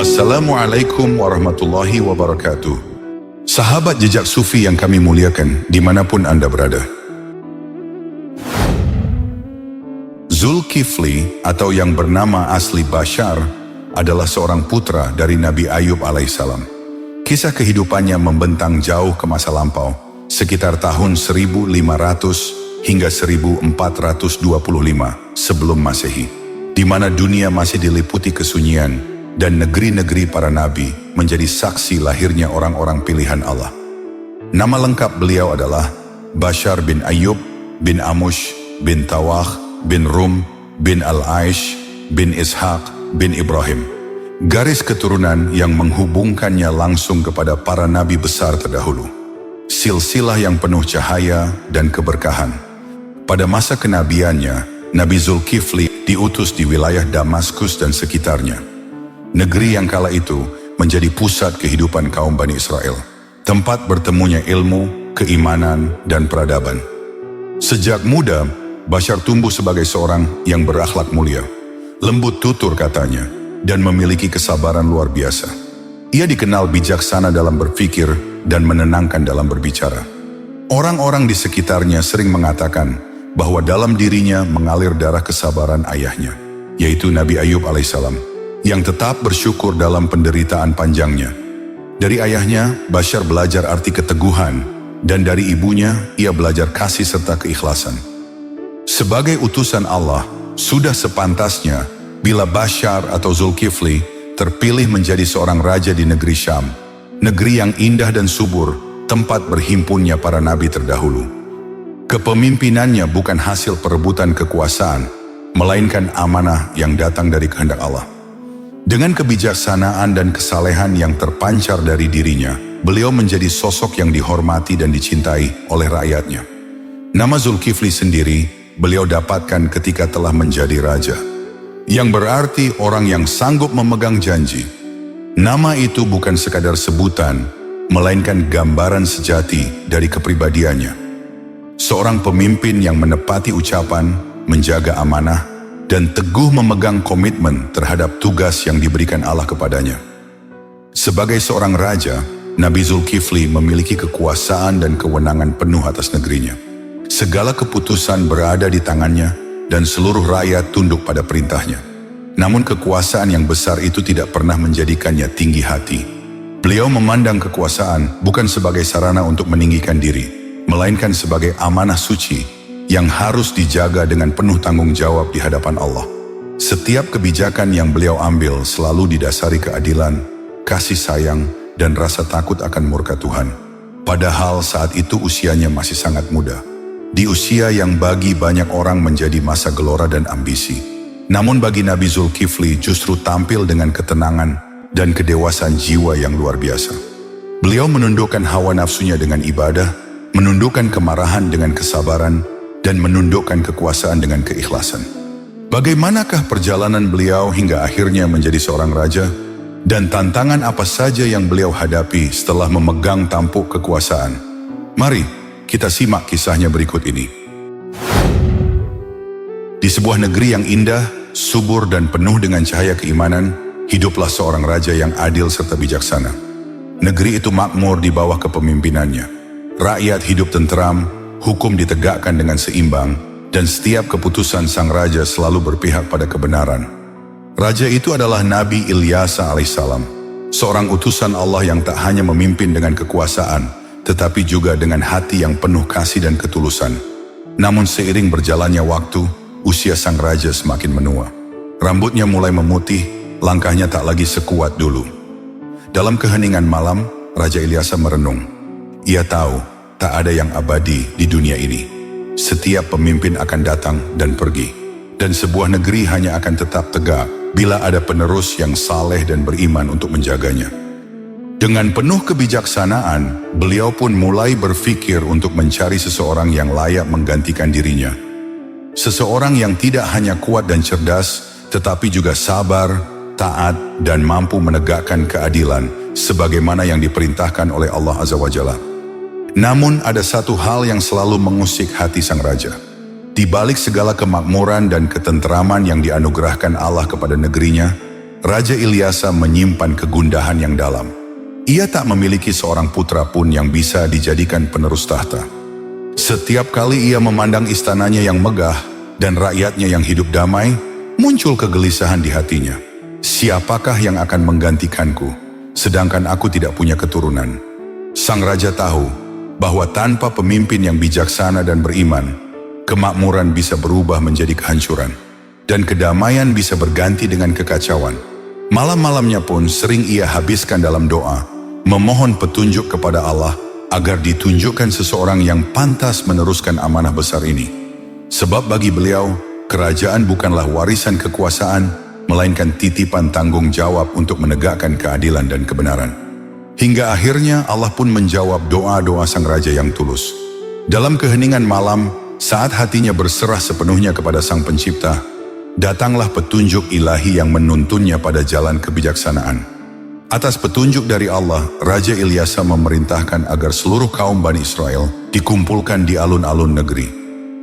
Assalamualaikum warahmatullahi wabarakatuh. Sahabat jejak sufi yang kami muliakan dimanapun Anda berada. Zulkifli atau yang bernama asli Bashar adalah seorang putra dari Nabi Ayub alaihissalam. Kisah kehidupannya membentang jauh ke masa lampau, sekitar tahun 1500 hingga 1425 sebelum Masehi, di mana dunia masih diliputi kesunyian dan negeri-negeri para nabi menjadi saksi lahirnya orang-orang pilihan Allah. Nama lengkap beliau adalah Bashar bin Ayub bin Amush bin Tawah bin Rum bin Al-Aish bin Ishaq bin Ibrahim. Garis keturunan yang menghubungkannya langsung kepada para nabi besar terdahulu. Silsilah yang penuh cahaya dan keberkahan. Pada masa kenabiannya, Nabi Zulkifli diutus di wilayah Damaskus dan sekitarnya. Negeri yang kala itu menjadi pusat kehidupan kaum Bani Israel, tempat bertemunya ilmu, keimanan, dan peradaban. Sejak muda, Bashar tumbuh sebagai seorang yang berakhlak mulia, lembut tutur katanya, dan memiliki kesabaran luar biasa. Ia dikenal bijaksana dalam berpikir dan menenangkan dalam berbicara. Orang-orang di sekitarnya sering mengatakan bahwa dalam dirinya mengalir darah kesabaran ayahnya, yaitu Nabi Ayub alaihissalam, yang tetap bersyukur dalam penderitaan panjangnya. Dari ayahnya, Bashar belajar arti keteguhan, dan dari ibunya, ia belajar kasih serta keikhlasan. Sebagai utusan Allah, sudah sepantasnya bila Bashar atau Zulkifli terpilih menjadi seorang raja di negeri Syam, negeri yang indah dan subur, tempat berhimpunnya para nabi terdahulu. Kepemimpinannya bukan hasil perebutan kekuasaan, melainkan amanah yang datang dari kehendak Allah. Dengan kebijaksanaan dan kesalehan yang terpancar dari dirinya, beliau menjadi sosok yang dihormati dan dicintai oleh rakyatnya. Nama Zulkifli sendiri beliau dapatkan ketika telah menjadi raja, yang berarti orang yang sanggup memegang janji. Nama itu bukan sekadar sebutan, melainkan gambaran sejati dari kepribadiannya. Seorang pemimpin yang menepati ucapan, menjaga amanah, dan teguh memegang komitmen terhadap tugas yang diberikan Allah kepadanya. Sebagai seorang raja, Nabi Zulkifli memiliki kekuasaan dan kewenangan penuh atas negerinya. Segala keputusan berada di tangannya dan seluruh rakyat tunduk pada perintahnya. Namun kekuasaan yang besar itu tidak pernah menjadikannya tinggi hati. Beliau memandang kekuasaan bukan sebagai sarana untuk meninggikan diri, melainkan sebagai amanah suci yang harus dijaga dengan penuh tanggung jawab di hadapan Allah. Setiap kebijakan yang beliau ambil selalu didasari keadilan, kasih sayang, dan rasa takut akan murka Tuhan. Padahal saat itu usianya masih sangat muda. Di usia yang bagi banyak orang menjadi masa gelora dan ambisi. Namun bagi Nabi Zulkifli justru tampil dengan ketenangan dan kedewasaan jiwa yang luar biasa. Beliau menundukkan hawa nafsunya dengan ibadah, menundukkan kemarahan dengan kesabaran, dan menundukkan kekuasaan dengan keikhlasan. Bagaimanakah perjalanan beliau hingga akhirnya menjadi seorang raja? Dan tantangan apa saja yang beliau hadapi setelah memegang tampuk kekuasaan? Mari kita simak kisahnya berikut ini. Di sebuah negeri yang indah, subur dan penuh dengan cahaya keimanan, hiduplah seorang raja yang adil serta bijaksana. Negeri itu makmur di bawah kepemimpinannya. Rakyat hidup tenteram, hukum ditegakkan dengan seimbang, dan setiap keputusan sang raja selalu berpihak pada kebenaran. Raja itu adalah Nabi Ilyas alaihissalam, seorang utusan Allah yang tak hanya memimpin dengan kekuasaan, tetapi juga dengan hati yang penuh kasih dan ketulusan. Namun seiring berjalannya waktu, usia sang raja semakin menua. Rambutnya mulai memutih, langkahnya tak lagi sekuat dulu. Dalam keheningan malam, Raja Ilyas merenung. Ia tahu tak ada yang abadi di dunia ini. Setiap pemimpin akan datang dan pergi. Dan sebuah negeri hanya akan tetap tegak bila ada penerus yang saleh dan beriman untuk menjaganya. Dengan penuh kebijaksanaan, beliau pun mulai berpikir untuk mencari seseorang yang layak menggantikan dirinya. Seseorang yang tidak hanya kuat dan cerdas, tetapi juga sabar, taat, dan mampu menegakkan keadilan, sebagaimana yang diperintahkan oleh Allah Azza wa Jalla. Namun ada satu hal yang selalu mengusik hati sang raja. Di balik segala kemakmuran dan ketenteraman yang dianugerahkan Allah kepada negerinya, Raja Ilyasa menyimpan kegundahan yang dalam. Ia tak memiliki seorang putra pun yang bisa dijadikan penerus tahta. Setiap kali ia memandang istananya yang megah dan rakyatnya yang hidup damai, muncul kegelisahan di hatinya. Siapakah yang akan menggantikanku, sedangkan aku tidak punya keturunan? Sang raja tahu bahwa tanpa pemimpin yang bijaksana dan beriman, kemakmuran bisa berubah menjadi kehancuran, dan kedamaian bisa berganti dengan kekacauan. Malam-malamnya pun sering ia habiskan dalam doa, memohon petunjuk kepada Allah agar ditunjukkan seseorang yang pantas meneruskan amanah besar ini. Sebab bagi beliau, kerajaan bukanlah warisan kekuasaan, melainkan titipan tanggung jawab untuk menegakkan keadilan dan kebenaran. Hingga akhirnya Allah pun menjawab doa-doa sang raja yang tulus. Dalam keheningan malam, saat hatinya berserah sepenuhnya kepada Sang Pencipta, datanglah petunjuk ilahi yang menuntunnya pada jalan kebijaksanaan. Atas petunjuk dari Allah, Raja Ilyasa memerintahkan agar seluruh kaum Bani Israel dikumpulkan di alun-alun negeri.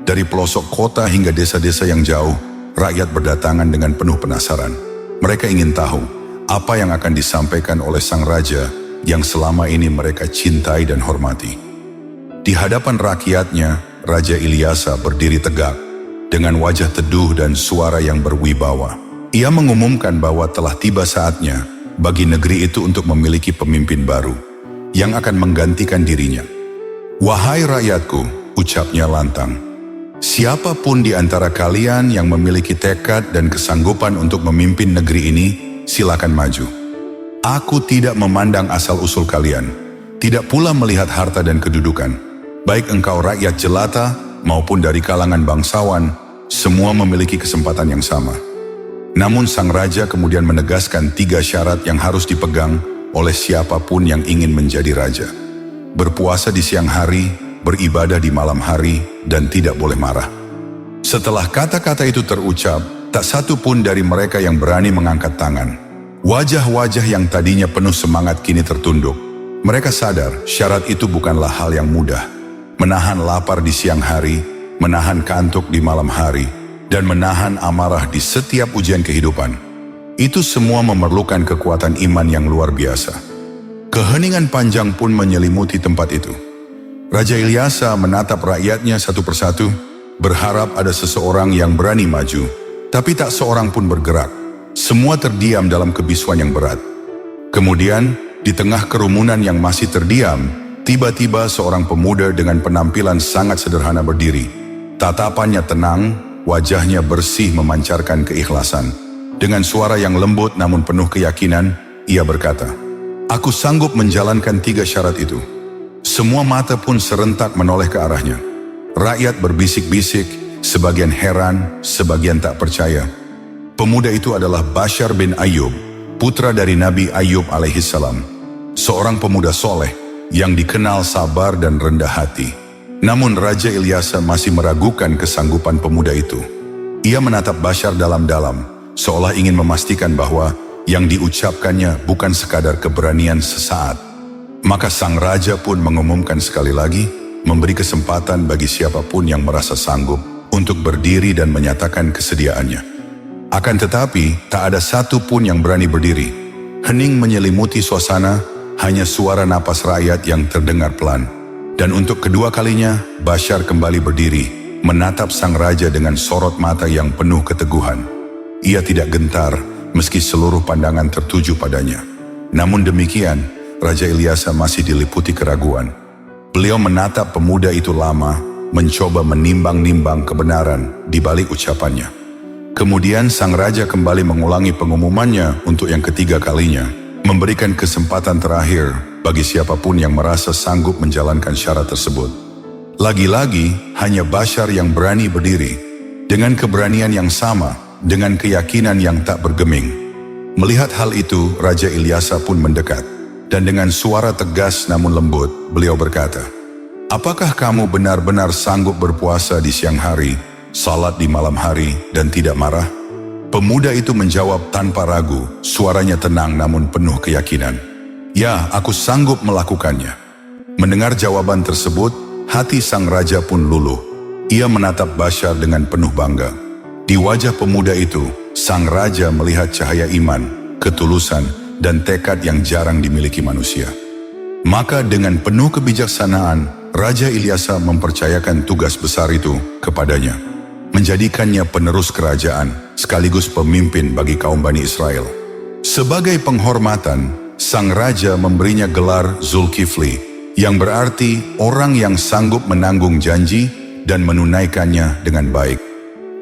Dari pelosok kota hingga desa-desa yang jauh, rakyat berdatangan dengan penuh penasaran. Mereka ingin tahu apa yang akan disampaikan oleh sang raja yang selama ini mereka cintai dan hormati. Di hadapan rakyatnya, Raja Ilyasa berdiri tegak, dengan wajah teduh dan suara yang berwibawa. Ia mengumumkan bahwa telah tiba saatnya bagi negeri itu untuk memiliki pemimpin baru yang akan menggantikan dirinya. "Wahai rakyatku," ucapnya lantang, "siapapun di antara kalian yang memiliki tekad dan kesanggupan untuk memimpin negeri ini, silakan maju. Aku tidak memandang asal-usul kalian, tidak pula melihat harta dan kedudukan. Baik engkau rakyat jelata maupun dari kalangan bangsawan, semua memiliki kesempatan yang sama." Namun sang raja kemudian menegaskan 3 syarat yang harus dipegang oleh siapapun yang ingin menjadi raja. Berpuasa di siang hari, beribadah di malam hari, dan tidak boleh marah. Setelah kata-kata itu terucap, tak satu pun dari mereka yang berani mengangkat tangan. Wajah-wajah yang tadinya penuh semangat kini tertunduk. Mereka sadar syarat itu bukanlah hal yang mudah. Menahan lapar di siang hari, menahan kantuk di malam hari, dan menahan amarah di setiap ujian kehidupan. Itu semua memerlukan kekuatan iman yang luar biasa. Keheningan panjang pun menyelimuti tempat itu. Raja Ilyasa menatap rakyatnya satu persatu, berharap ada seseorang yang berani maju, tapi tak seorang pun bergerak. Semua terdiam dalam kebisuan yang berat. Kemudian, di tengah kerumunan yang masih terdiam, tiba-tiba seorang pemuda dengan penampilan sangat sederhana berdiri. Tatapannya tenang, wajahnya bersih memancarkan keikhlasan. Dengan suara yang lembut namun penuh keyakinan, ia berkata, "Aku sanggup menjalankan 3 syarat itu." Semua mata pun serentak menoleh ke arahnya. Rakyat berbisik-bisik, sebagian heran, sebagian tak percaya. Pemuda itu adalah Bashar bin Ayyub, putra dari Nabi Ayyub alaihissalam. Seorang pemuda soleh yang dikenal sabar dan rendah hati. Namun Raja Ilyasa masih meragukan kesanggupan pemuda itu. Ia menatap Bashar dalam-dalam, seolah ingin memastikan bahwa yang diucapkannya bukan sekadar keberanian sesaat. Maka sang raja pun mengumumkan sekali lagi, memberi kesempatan bagi siapapun yang merasa sanggup untuk berdiri dan menyatakan kesediaannya. Akan tetapi, tak ada satu pun yang berani berdiri. Hening menyelimuti suasana, hanya suara napas rakyat yang terdengar pelan. Dan untuk kedua kalinya, Bashar kembali berdiri, menatap sang raja dengan sorot mata yang penuh keteguhan. Ia tidak gentar, meski seluruh pandangan tertuju padanya. Namun demikian, Raja Ilyasa masih diliputi keraguan. Beliau menatap pemuda itu lama, mencoba menimbang-nimbang kebenaran di balik ucapannya. Kemudian sang raja kembali mengulangi pengumumannya untuk yang ketiga kalinya, memberikan kesempatan terakhir bagi siapapun yang merasa sanggup menjalankan syarat tersebut. Lagi-lagi, hanya Bashar yang berani berdiri, dengan keberanian yang sama, dengan keyakinan yang tak bergeming. Melihat hal itu, Raja Ilyasa pun mendekat, dan dengan suara tegas namun lembut, beliau berkata, "Apakah kamu benar-benar sanggup berpuasa di siang hari, salat di malam hari, dan tidak marah?" Pemuda itu menjawab tanpa ragu, suaranya tenang namun penuh keyakinan, "Ya, aku sanggup melakukannya." Mendengar jawaban tersebut, hati sang raja pun luluh. Ia menatap Bashar dengan penuh bangga. Di wajah pemuda itu, sang raja melihat cahaya iman, ketulusan, dan tekad yang jarang dimiliki manusia. Maka dengan penuh kebijaksanaan, Raja Ilyasa mempercayakan tugas besar itu kepadanya, menjadikannya penerus kerajaan sekaligus pemimpin bagi kaum Bani Israel. Sebagai penghormatan, sang raja memberinya gelar Zulkifli, yang berarti orang yang sanggup menanggung janji dan menunaikannya dengan baik.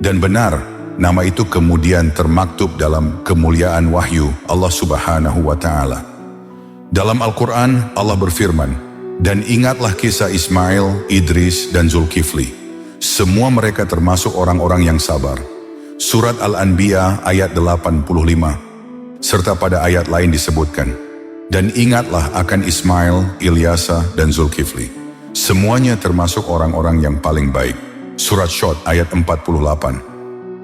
Dan benar, nama itu kemudian termaktub dalam kemuliaan wahyu Allah Subhanahu wa Ta'ala. Dalam Al-Quran, Allah berfirman, "Dan ingatlah kisah Ismail, Idris, dan Zulkifli. Semua mereka termasuk orang-orang yang sabar." Surat Al-Anbiya ayat 85. Serta pada ayat lain disebutkan, "Dan ingatlah akan Ismail, Ilyasa, dan Zulkifli. Semuanya termasuk orang-orang yang paling baik." Surat Syod ayat 48.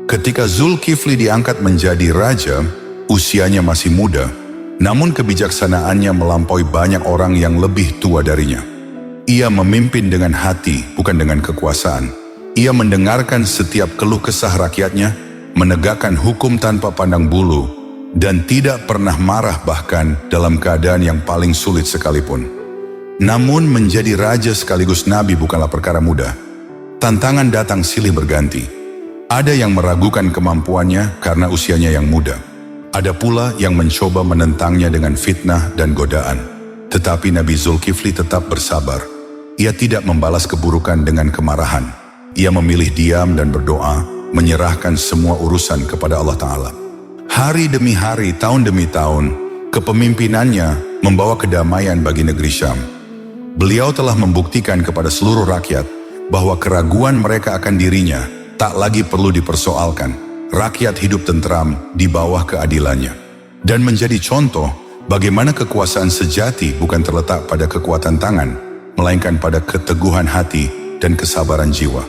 Ketika Zulkifli diangkat menjadi raja, usianya masih muda, namun kebijaksanaannya melampaui banyak orang yang lebih tua darinya. Ia memimpin dengan hati, bukan dengan kekuasaan. Ia mendengarkan setiap keluh kesah rakyatnya, menegakkan hukum tanpa pandang bulu, dan tidak pernah marah bahkan dalam keadaan yang paling sulit sekalipun. Namun menjadi raja sekaligus nabi bukanlah perkara mudah. Tantangan datang silih berganti. Ada yang meragukan kemampuannya karena usianya yang muda. Ada pula yang mencoba menentangnya dengan fitnah dan godaan. Tetapi Nabi Zulkifli tetap bersabar. Ia tidak membalas keburukan dengan kemarahan. Ia memilih diam dan berdoa, menyerahkan semua urusan kepada Allah Ta'ala. Hari demi hari, tahun demi tahun, kepemimpinannya membawa kedamaian bagi negeri Syam. Beliau telah membuktikan kepada seluruh rakyat bahwa keraguan mereka akan dirinya tak lagi perlu dipersoalkan. Rakyat hidup tentram di bawah keadilannya. Dan menjadi contoh bagaimana kekuasaan sejati bukan terletak pada kekuatan tangan, melainkan pada keteguhan hati dan kesabaran jiwa.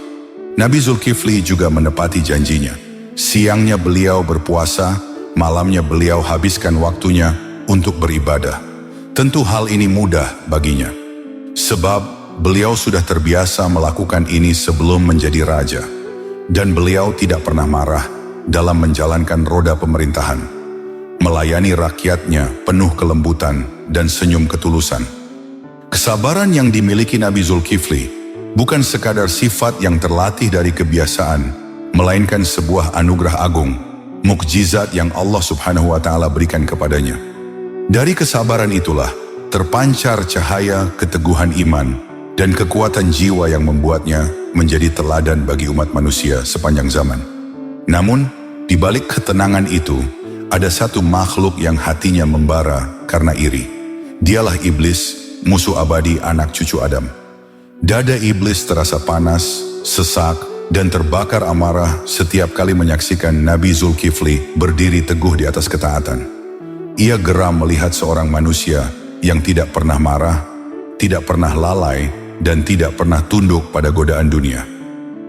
Nabi Zulkifli juga menepati janjinya. Siangnya beliau berpuasa, malamnya beliau habiskan waktunya untuk beribadah. Tentu hal ini mudah baginya, sebab beliau sudah terbiasa melakukan ini sebelum menjadi raja. Dan beliau tidak pernah marah dalam menjalankan roda pemerintahan. Melayani rakyatnya penuh kelembutan dan senyum ketulusan. Kesabaran yang dimiliki Nabi Zulkifli bukan sekadar sifat yang terlatih dari kebiasaan, melainkan sebuah anugerah agung, mukjizat yang Allah Subhanahu wa Ta'ala berikan kepadanya. Dari kesabaran itulah terpancar cahaya keteguhan iman dan kekuatan jiwa yang membuatnya menjadi teladan bagi umat manusia sepanjang zaman. Namun, di balik ketenangan itu, ada satu makhluk yang hatinya membara karena iri. Dialah iblis, musuh abadi anak cucu Adam. Dada iblis terasa panas, sesak, dan terbakar amarah setiap kali menyaksikan Nabi Zulkifli berdiri teguh di atas ketaatan. Ia geram melihat seorang manusia yang tidak pernah marah, tidak pernah lalai, dan tidak pernah tunduk pada godaan dunia.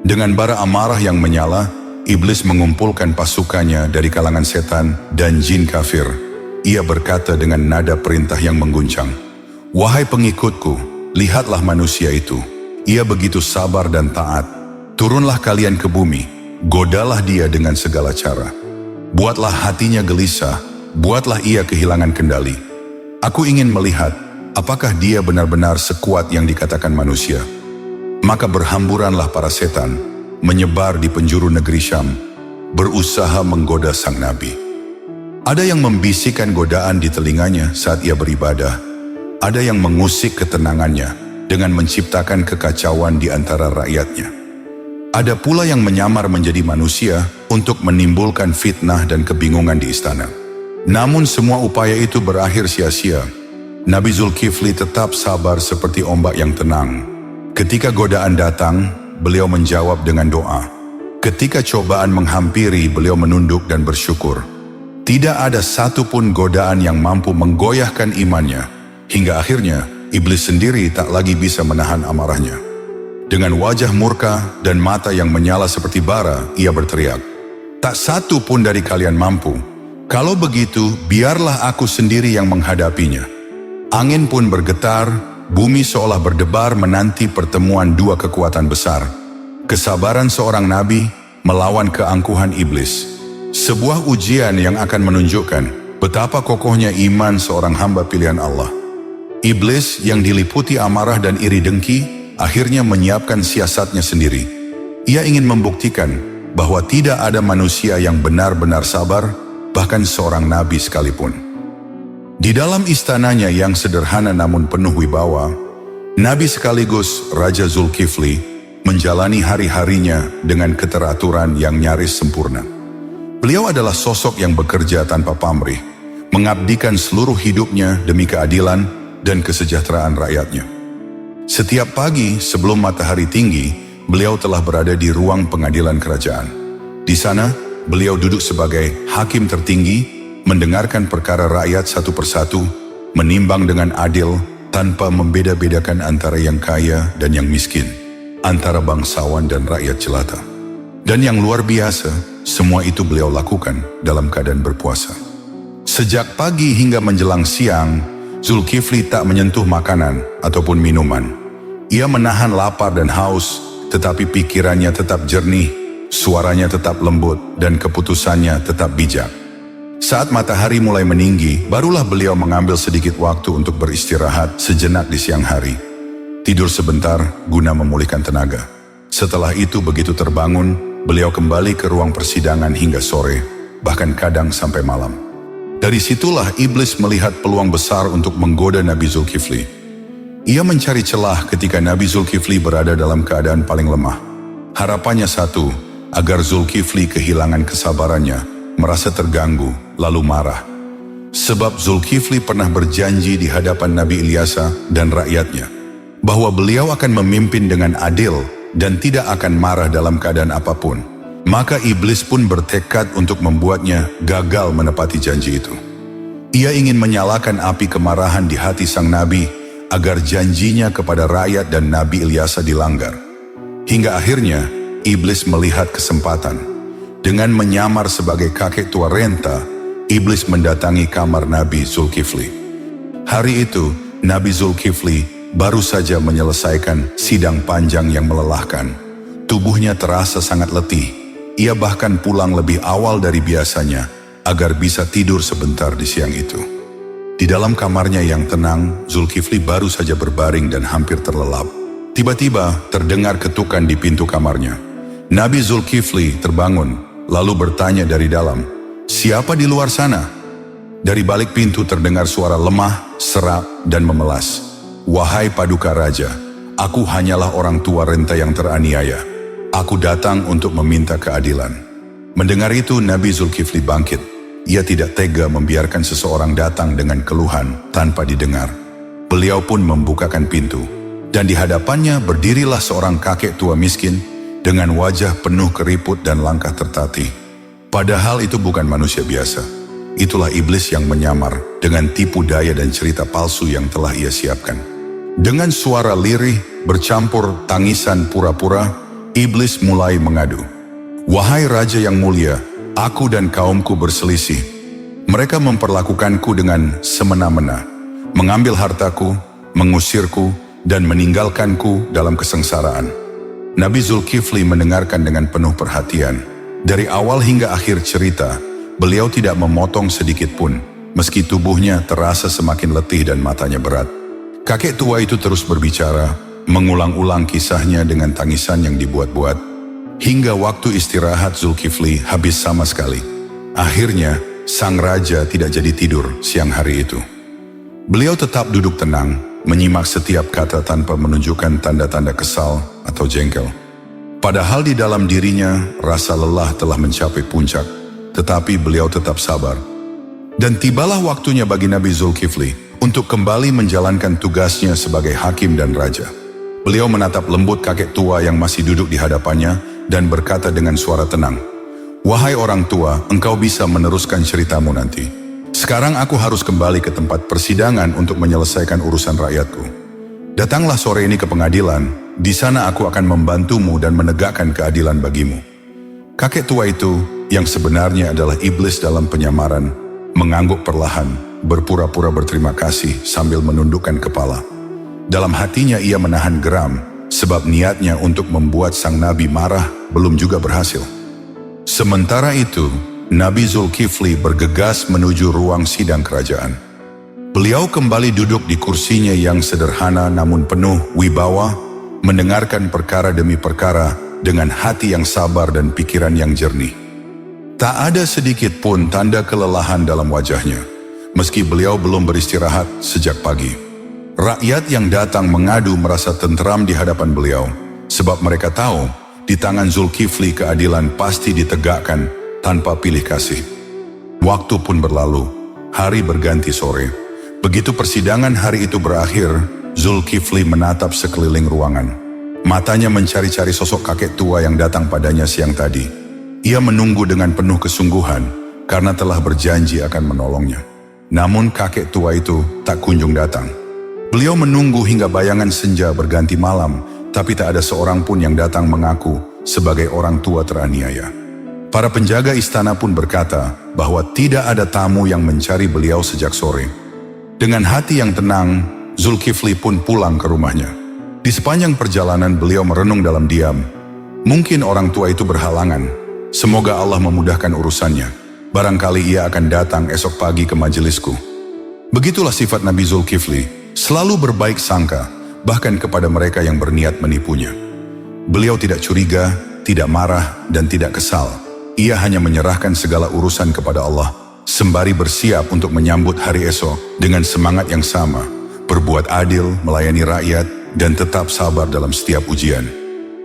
Dengan bara amarah yang menyala, iblis mengumpulkan pasukannya dari kalangan setan dan jin kafir. Ia berkata dengan nada perintah yang mengguncang, "Wahai pengikutku, lihatlah manusia itu. Ia begitu sabar dan taat. Turunlah kalian ke bumi, godalah dia dengan segala cara. Buatlah hatinya gelisah, buatlah ia kehilangan kendali. Aku ingin melihat apakah dia benar-benar sekuat yang dikatakan manusia." Maka berhamburanlah para setan, menyebar di penjuru negeri Syam, berusaha menggoda sang nabi. Ada yang membisikkan godaan di telinganya saat ia beribadah. Ada yang mengusik ketenangannya dengan menciptakan kekacauan di antara rakyatnya. Ada pula yang menyamar menjadi manusia untuk menimbulkan fitnah dan kebingungan di istana. Namun semua upaya itu berakhir sia-sia. Nabi Zulkifli tetap sabar seperti ombak yang tenang. Ketika godaan datang, beliau menjawab dengan doa. Ketika cobaan menghampiri, beliau menunduk dan bersyukur. Tidak ada satupun godaan yang mampu menggoyahkan imannya, hingga akhirnya iblis sendiri tak lagi bisa menahan amarahnya. Dengan wajah murka dan mata yang menyala seperti bara, ia berteriak, "Tak satu pun dari kalian mampu. Kalau begitu, biarlah aku sendiri yang menghadapinya." Angin pun bergetar, bumi seolah berdebar menanti pertemuan dua kekuatan besar. Kesabaran seorang nabi melawan keangkuhan iblis. Sebuah ujian yang akan menunjukkan Betapa kokohnya iman seorang hamba pilihan Allah. Iblis yang diliputi amarah dan iri dengki akhirnya menyiapkan siasatnya sendiri. Ia ingin membuktikan bahwa tidak ada manusia yang benar-benar sabar, bahkan seorang nabi sekalipun. Di dalam istananya yang sederhana namun penuh wibawa, nabi sekaligus Raja Zulkifli menjalani hari-harinya dengan keteraturan yang nyaris sempurna. Beliau adalah sosok yang bekerja tanpa pamrih, mengabdikan seluruh hidupnya demi keadilan dan kesejahteraan rakyatnya. Setiap pagi sebelum matahari tinggi, beliau telah berada di ruang pengadilan kerajaan. Di sana, beliau duduk sebagai hakim tertinggi, mendengarkan perkara rakyat satu persatu, menimbang dengan adil tanpa membeda-bedakan antara yang kaya dan yang miskin, antara bangsawan dan rakyat jelata. Dan yang luar biasa, semua itu beliau lakukan dalam keadaan berpuasa. Sejak pagi hingga menjelang siang, Zulkifli tak menyentuh makanan ataupun minuman. Ia menahan lapar dan haus, tetapi pikirannya tetap jernih, suaranya tetap lembut, dan keputusannya tetap bijak. Saat matahari mulai meninggi, barulah beliau mengambil sedikit waktu untuk beristirahat sejenak di siang hari. Tidur sebentar guna memulihkan tenaga. Setelah itu begitu terbangun, beliau kembali ke ruang persidangan hingga sore, bahkan kadang sampai malam. Dari situlah iblis melihat peluang besar untuk menggoda Nabi Zulkifli. Ia mencari celah ketika Nabi Zulkifli berada dalam keadaan paling lemah. Harapannya satu, agar Zulkifli kehilangan kesabarannya, merasa terganggu, lalu marah. Sebab Zulkifli pernah berjanji di hadapan Nabi Ilyasa dan rakyatnya, bahwa beliau akan memimpin dengan adil dan tidak akan marah dalam keadaan apapun. Maka iblis pun bertekad untuk membuatnya gagal menepati janji itu. Ia ingin menyalakan api kemarahan di hati sang nabi agar janjinya kepada rakyat dan Nabi Ilyasa dilanggar. Hingga akhirnya iblis melihat kesempatan. Dengan menyamar sebagai kakek tua renta, iblis mendatangi kamar Nabi Zulkifli. Hari itu Nabi Zulkifli baru saja menyelesaikan sidang panjang yang melelahkan. Tubuhnya terasa sangat letih. Ia bahkan pulang lebih awal dari biasanya agar bisa tidur sebentar di siang itu. Di dalam kamarnya yang tenang, Zulkifli baru saja berbaring dan hampir terlelap. Tiba-tiba terdengar ketukan di pintu kamarnya. Nabi Zulkifli terbangun, lalu bertanya dari dalam, "Siapa di luar sana?" Dari balik pintu terdengar suara lemah, serak, dan memelas. "Wahai Paduka Raja, aku hanyalah orang tua renta yang teraniaya. Aku datang untuk meminta keadilan." Mendengar itu, Nabi Zulkifli bangkit. Ia tidak tega membiarkan seseorang datang dengan keluhan tanpa didengar. Beliau pun membukakan pintu, dan di hadapannya berdirilah seorang kakek tua miskin dengan wajah penuh keriput dan langkah tertatih. Padahal itu bukan manusia biasa. Itulah iblis yang menyamar dengan tipu daya dan cerita palsu yang telah ia siapkan. Dengan suara lirih bercampur tangisan pura-pura, iblis mulai mengadu. "Wahai Raja yang mulia, aku dan kaumku berselisih. Mereka memperlakukanku dengan semena-mena, mengambil hartaku, mengusirku, dan meninggalkanku dalam kesengsaraan." Nabi Zulkifli mendengarkan dengan penuh perhatian. Dari awal hingga akhir cerita, beliau tidak memotong sedikit pun, meski tubuhnya terasa semakin letih dan matanya berat. Kakek tua itu terus berbicara, mengulang-ulang kisahnya dengan tangisan yang dibuat-buat, hingga waktu istirahat Zulkifli habis sama sekali. Akhirnya, sang raja tidak jadi tidur siang hari itu. Beliau tetap duduk tenang, menyimak setiap kata tanpa menunjukkan tanda-tanda kesal atau jengkel. Padahal di dalam dirinya, rasa lelah telah mencapai puncak, tetapi beliau tetap sabar. Dan tibalah waktunya bagi Nabi Zulkifli untuk kembali menjalankan tugasnya sebagai hakim dan raja. Beliau menatap lembut kakek tua yang masih duduk di hadapannya dan berkata dengan suara tenang, "Wahai orang tua, engkau bisa meneruskan ceritamu nanti. Sekarang aku harus kembali ke tempat persidangan untuk menyelesaikan urusan rakyatku. Datanglah sore ini ke pengadilan, di sana aku akan membantumu dan menegakkan keadilan bagimu." Kakek tua itu, yang sebenarnya adalah iblis dalam penyamaran, mengangguk perlahan, berpura-pura berterima kasih sambil menundukkan kepala. Dalam hatinya ia menahan geram, sebab niatnya untuk membuat sang nabi marah belum juga berhasil. Sementara itu, Nabi Zulkifli bergegas menuju ruang sidang kerajaan. Beliau kembali duduk di kursinya yang sederhana namun penuh wibawa, mendengarkan perkara demi perkara dengan hati yang sabar dan pikiran yang jernih. Tak ada sedikit pun tanda kelelahan dalam wajahnya, meski beliau belum beristirahat sejak pagi. Rakyat yang datang mengadu merasa tenteram di hadapan beliau, sebab mereka tahu di tangan Zulkifli keadilan pasti ditegakkan tanpa pilih kasih. Waktu pun berlalu, hari berganti sore. Begitu persidangan hari itu berakhir, Zulkifli menatap sekeliling ruangan. Matanya mencari-cari sosok kakek tua yang datang padanya siang tadi. Ia menunggu dengan penuh kesungguhan karena telah berjanji akan menolongnya. Namun kakek tua itu tak kunjung datang. Beliau menunggu hingga bayangan senja berganti malam, tapi tak ada seorang pun yang datang mengaku sebagai orang tua teraniaya. Para penjaga istana pun berkata bahwa tidak ada tamu yang mencari beliau sejak sore. Dengan hati yang tenang, Zulkifli pun pulang ke rumahnya. Di sepanjang perjalanan beliau merenung dalam diam. Mungkin orang tua itu berhalangan. Semoga Allah memudahkan urusannya. Barangkali ia akan datang esok pagi ke majelisku. Begitulah sifat Nabi Zulkifli, selalu berbaik sangka, bahkan kepada mereka yang berniat menipunya. Beliau tidak curiga, tidak marah, dan tidak kesal. Ia hanya menyerahkan segala urusan kepada Allah, sembari bersiap untuk menyambut hari esok dengan semangat yang sama, berbuat adil, melayani rakyat, dan tetap sabar dalam setiap ujian.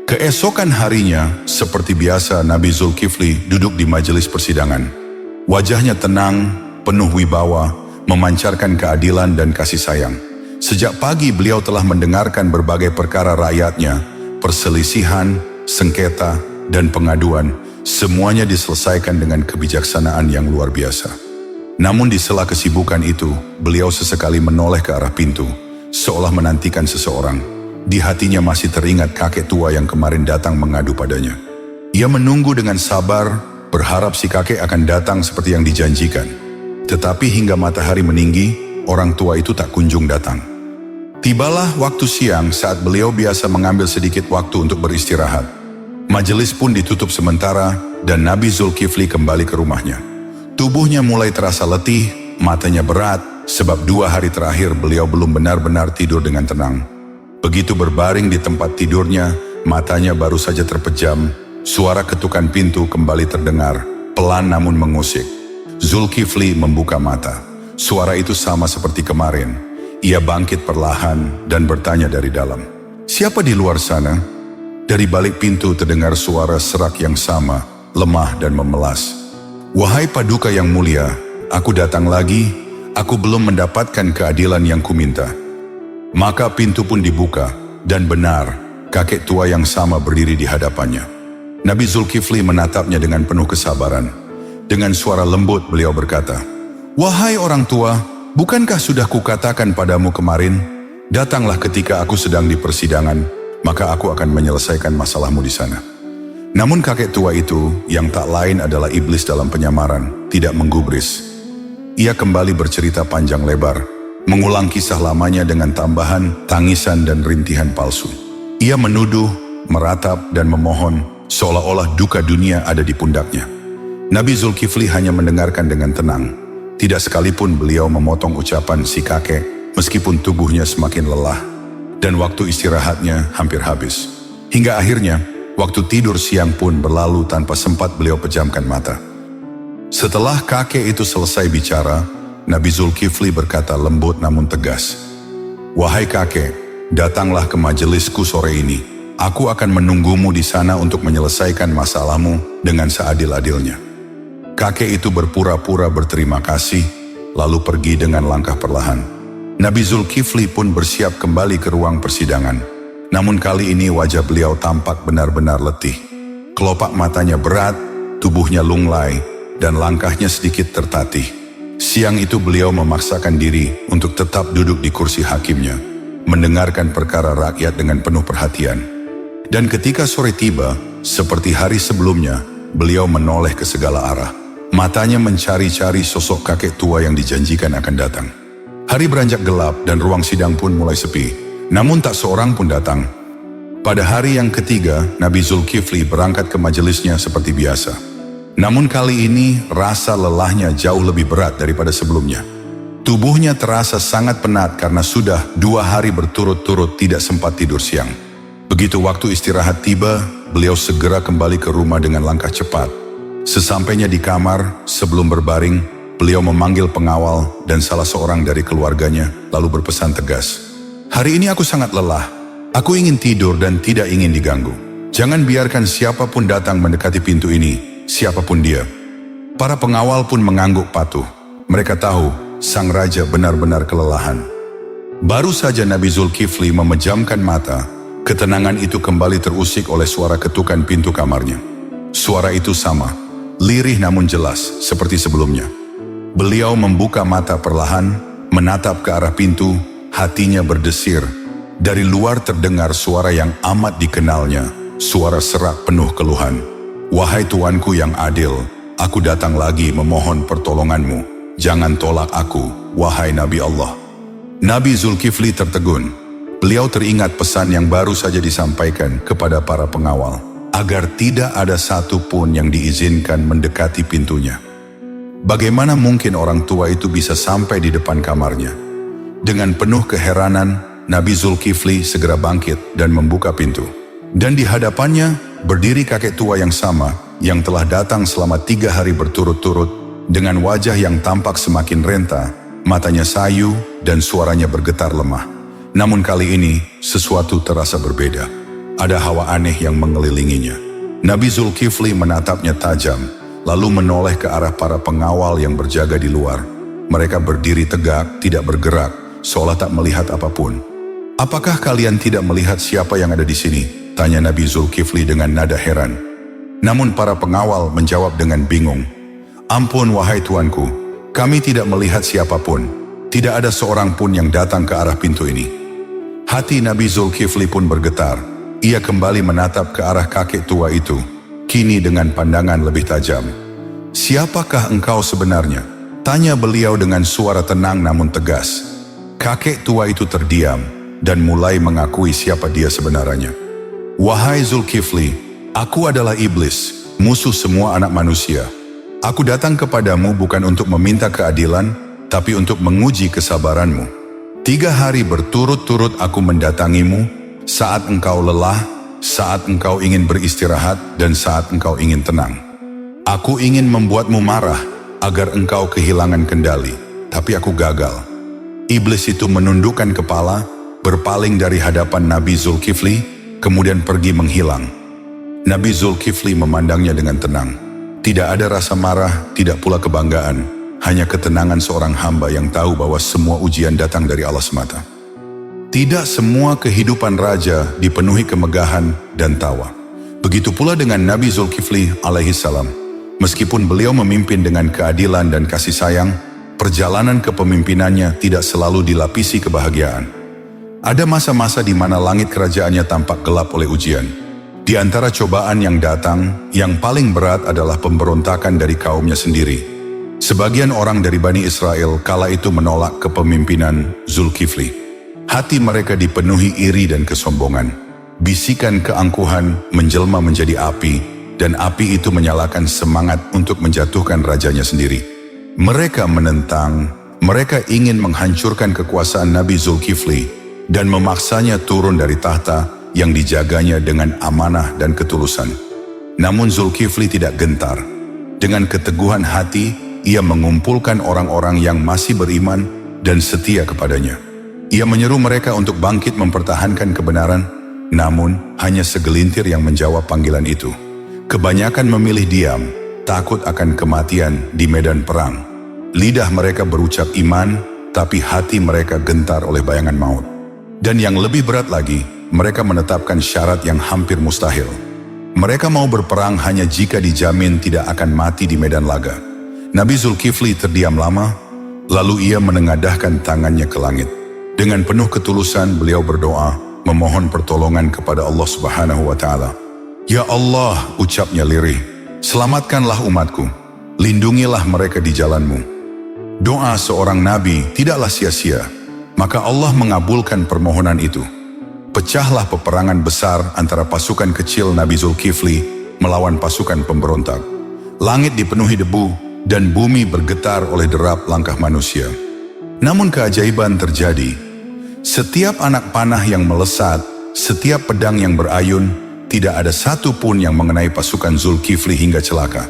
Keesokan harinya, seperti biasa Nabi Zulkifli duduk di majelis persidangan. Wajahnya tenang, penuh wibawa, memancarkan keadilan dan kasih sayang. Sejak pagi beliau telah mendengarkan berbagai perkara rakyatnya, perselisihan, sengketa, dan pengaduan. Semuanya diselesaikan dengan kebijaksanaan yang luar biasa. Namun di sela kesibukan itu, beliau sesekali menoleh ke arah pintu, seolah menantikan seseorang. Di hatinya masih teringat kakek tua yang kemarin datang mengadu padanya. Ia menunggu dengan sabar, berharap si kakek akan datang seperti yang dijanjikan. Tetapi hingga matahari meninggi, orang tua itu tak kunjung datang. Tibalah waktu siang saat beliau biasa mengambil sedikit waktu untuk beristirahat. Majelis pun ditutup sementara dan Nabi Zulkifli kembali ke rumahnya. Tubuhnya mulai terasa letih, matanya berat, sebab 2 hari terakhir beliau belum benar-benar tidur dengan tenang. Begitu berbaring di tempat tidurnya, matanya baru saja terpejam, suara ketukan pintu kembali terdengar, pelan namun mengusik. Zulkifli membuka mata. Suara itu sama seperti kemarin. Ia bangkit perlahan dan bertanya dari dalam, "Siapa di luar sana?" Dari balik pintu terdengar suara serak yang sama, lemah dan memelas. "Wahai Paduka yang mulia, aku datang lagi, aku belum mendapatkan keadilan yang kuminta." Maka pintu pun dibuka, dan benar, kakek tua yang sama berdiri di hadapannya. Nabi Zulkifli menatapnya dengan penuh kesabaran. Dengan suara lembut beliau berkata, "Wahai orang tua, bukankah sudah kukatakan padamu kemarin, datanglah ketika aku sedang di persidangan, maka aku akan menyelesaikan masalahmu di sana." Namun kakek tua itu, yang tak lain adalah iblis dalam penyamaran, tidak menggubris. Ia kembali bercerita panjang lebar, mengulang kisah lamanya dengan tambahan, tangisan dan rintihan palsu. Ia menuduh, meratap dan memohon, seolah-olah duka dunia ada di pundaknya. Nabi Zulkifli hanya mendengarkan dengan tenang. Tidak sekalipun beliau memotong ucapan si kakek, meskipun tubuhnya semakin lelah. Dan waktu istirahatnya hampir habis. Hingga akhirnya, waktu tidur siang pun berlalu tanpa sempat beliau pejamkan mata. Setelah kakek itu selesai bicara, Nabi Zulkifli berkata lembut namun tegas, "Wahai kakek, datanglah ke majelisku sore ini. Aku akan menunggumu di sana untuk menyelesaikan masalahmu dengan seadil-adilnya." Kakek itu berpura-pura berterima kasih, lalu pergi dengan langkah perlahan. Nabi Zulkifli pun bersiap kembali ke ruang persidangan. Namun kali ini wajah beliau tampak benar-benar letih. Kelopak matanya berat, tubuhnya lunglai, dan langkahnya sedikit tertatih. Siang itu beliau memaksakan diri untuk tetap duduk di kursi hakimnya, mendengarkan perkara rakyat dengan penuh perhatian. Dan ketika sore tiba, seperti hari sebelumnya, beliau menoleh ke segala arah. Matanya mencari-cari sosok kakek tua yang dijanjikan akan datang. Hari beranjak gelap dan ruang sidang pun mulai sepi, namun tak seorang pun datang. Pada hari yang ketiga, Nabi Zulkifli berangkat ke majelisnya seperti biasa. Namun kali ini rasa lelahnya jauh lebih berat daripada sebelumnya. Tubuhnya terasa sangat penat karena sudah 2 hari berturut-turut tidak sempat tidur siang. Begitu waktu istirahat tiba, beliau segera kembali ke rumah dengan langkah cepat. Sesampainya di kamar, sebelum berbaring, beliau memanggil pengawal dan salah seorang dari keluarganya, lalu berpesan tegas. "Hari ini aku sangat lelah. Aku ingin tidur dan tidak ingin diganggu. Jangan biarkan siapapun datang mendekati pintu ini, siapapun dia." Para pengawal pun mengangguk patuh. Mereka tahu sang raja benar-benar kelelahan. Baru saja Nabi Zulkifli memejamkan mata, ketenangan itu kembali terusik oleh suara ketukan pintu kamarnya. Suara itu sama, lirih namun jelas, seperti sebelumnya. Beliau membuka mata perlahan, menatap ke arah pintu, hatinya berdesir. Dari luar terdengar suara yang amat dikenalnya, suara serak penuh keluhan. "Wahai tuanku yang adil, aku datang lagi memohon pertolonganmu. Jangan tolak aku, wahai Nabi Allah." Nabi Zulkifli tertegun. Beliau teringat pesan yang baru saja disampaikan kepada para pengawal, agar tidak ada satu pun yang diizinkan mendekati pintunya. Bagaimana mungkin orang tua itu bisa sampai di depan kamarnya? Dengan penuh keheranan, Nabi Zulkifli segera bangkit dan membuka pintu. Dan di hadapannya berdiri kakek tua yang sama, yang telah datang selama 3 hari berturut-turut, dengan wajah yang tampak semakin renta, matanya sayu dan suaranya bergetar lemah. Namun kali ini, sesuatu terasa berbeda. Ada hawa aneh yang mengelilinginya. Nabi Zulkifli menatapnya tajam, lalu menoleh ke arah para pengawal yang berjaga di luar. Mereka berdiri tegak, tidak bergerak, seolah tak melihat apapun. "Apakah kalian tidak melihat siapa yang ada di sini?" tanya Nabi Zulkifli dengan nada heran. Namun para pengawal menjawab dengan bingung. "Ampun wahai tuanku, kami tidak melihat siapapun. Tidak ada seorang pun yang datang ke arah pintu ini." Hati Nabi Zulkifli pun bergetar. Ia kembali menatap ke arah kakek tua itu, kini dengan pandangan lebih tajam. "Siapakah engkau sebenarnya?" tanya beliau dengan suara tenang namun tegas. Kakek tua itu terdiam dan mulai mengakui siapa dia sebenarnya. "Wahai Zulkifli, aku adalah iblis, musuh semua anak manusia. Aku datang kepadamu bukan untuk meminta keadilan, tapi untuk menguji kesabaranmu. 3 hari berturut-turut aku mendatangimu, saat engkau lelah, saat engkau ingin beristirahat, dan saat engkau ingin tenang. Aku ingin membuatmu marah, agar engkau kehilangan kendali, tapi aku gagal." Iblis itu menundukkan kepala, berpaling dari hadapan Nabi Zulkifli, kemudian pergi menghilang. Nabi Zulkifli memandangnya dengan tenang. Tidak ada rasa marah, tidak pula kebanggaan. Hanya ketenangan seorang hamba yang tahu bahwa semua ujian datang dari Allah semata. Tidak semua kehidupan raja dipenuhi kemegahan dan tawa. Begitu pula dengan Nabi Zulkifli alaihissalam. Meskipun beliau memimpin dengan keadilan dan kasih sayang, perjalanan kepemimpinannya tidak selalu dilapisi kebahagiaan. Ada masa-masa di mana langit kerajaannya tampak gelap oleh ujian. Di antara cobaan yang datang, yang paling berat adalah pemberontakan dari kaumnya sendiri. Sebagian orang dari Bani Israel kala itu menolak kepemimpinan Zulkifli. Hati mereka dipenuhi iri dan kesombongan. Bisikan keangkuhan menjelma menjadi api, dan api itu menyalakan semangat untuk menjatuhkan rajanya sendiri. Mereka menentang, mereka ingin menghancurkan kekuasaan Nabi Zulkifli dan memaksanya turun dari tahta yang dijaganya dengan amanah dan ketulusan. Namun Zulkifli tidak gentar. Dengan keteguhan hati, ia mengumpulkan orang-orang yang masih beriman dan setia kepadanya. Ia menyeru mereka untuk bangkit mempertahankan kebenaran, namun hanya segelintir yang menjawab panggilan itu. Kebanyakan memilih diam, takut akan kematian di medan perang. Lidah mereka berucap iman, tapi hati mereka gentar oleh bayangan maut. Dan yang lebih berat lagi, mereka menetapkan syarat yang hampir mustahil. Mereka mau berperang hanya jika dijamin tidak akan mati di medan laga. Nabi Zulkifli terdiam lama, lalu ia menengadahkan tangannya ke langit. Dengan penuh ketulusan beliau berdoa, memohon pertolongan kepada Allah Subhanahu wa Ta'ala. "Ya Allah," ucapnya lirih, "selamatkanlah umatku, lindungilah mereka di jalanmu." Doa seorang nabi tidaklah sia-sia, maka Allah mengabulkan permohonan itu. Pecahlah peperangan besar antara pasukan kecil Nabi Zulkifli melawan pasukan pemberontak. Langit dipenuhi debu, dan bumi bergetar oleh derap langkah manusia. Namun keajaiban terjadi. Setiap anak panah yang melesat, setiap pedang yang berayun, tidak ada satu pun yang mengenai pasukan Zulkifli hingga celaka.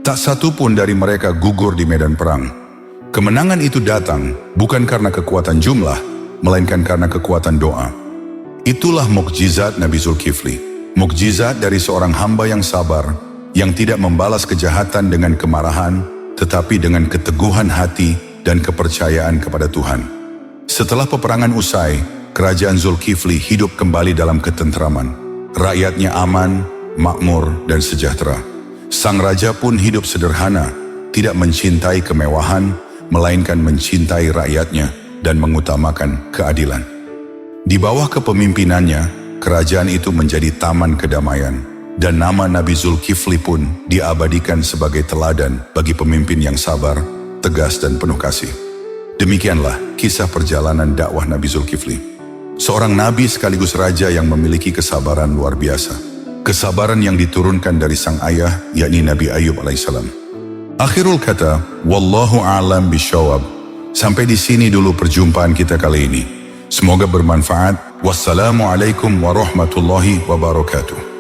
Tak satu pun dari mereka gugur di medan perang. Kemenangan itu datang bukan karena kekuatan jumlah, melainkan karena kekuatan doa. Itulah mukjizat Nabi Zulkifli. Mukjizat dari seorang hamba yang sabar, yang tidak membalas kejahatan dengan kemarahan, tetapi dengan keteguhan hati dan kepercayaan kepada Tuhan. Setelah peperangan usai, kerajaan Zulkifli hidup kembali dalam ketentraman. Rakyatnya aman, makmur, dan sejahtera. Sang raja pun hidup sederhana, tidak mencintai kemewahan, melainkan mencintai rakyatnya dan mengutamakan keadilan. Di bawah kepemimpinannya, kerajaan itu menjadi taman kedamaian, dan nama Nabi Zulkifli pun diabadikan sebagai teladan bagi pemimpin yang sabar, tegas, dan penuh kasih. Demikianlah kisah perjalanan dakwah Nabi Zulkifli. Seorang nabi sekaligus raja yang memiliki kesabaran luar biasa. Kesabaran yang diturunkan dari sang ayah, yakni Nabi Ayub alaihissalam. Akhirul kata, wallahu a'lam bishawab. Sampai di sini dulu perjumpaan kita kali ini. Semoga bermanfaat. Wassalamualaikum warahmatullahi wabarakatuh.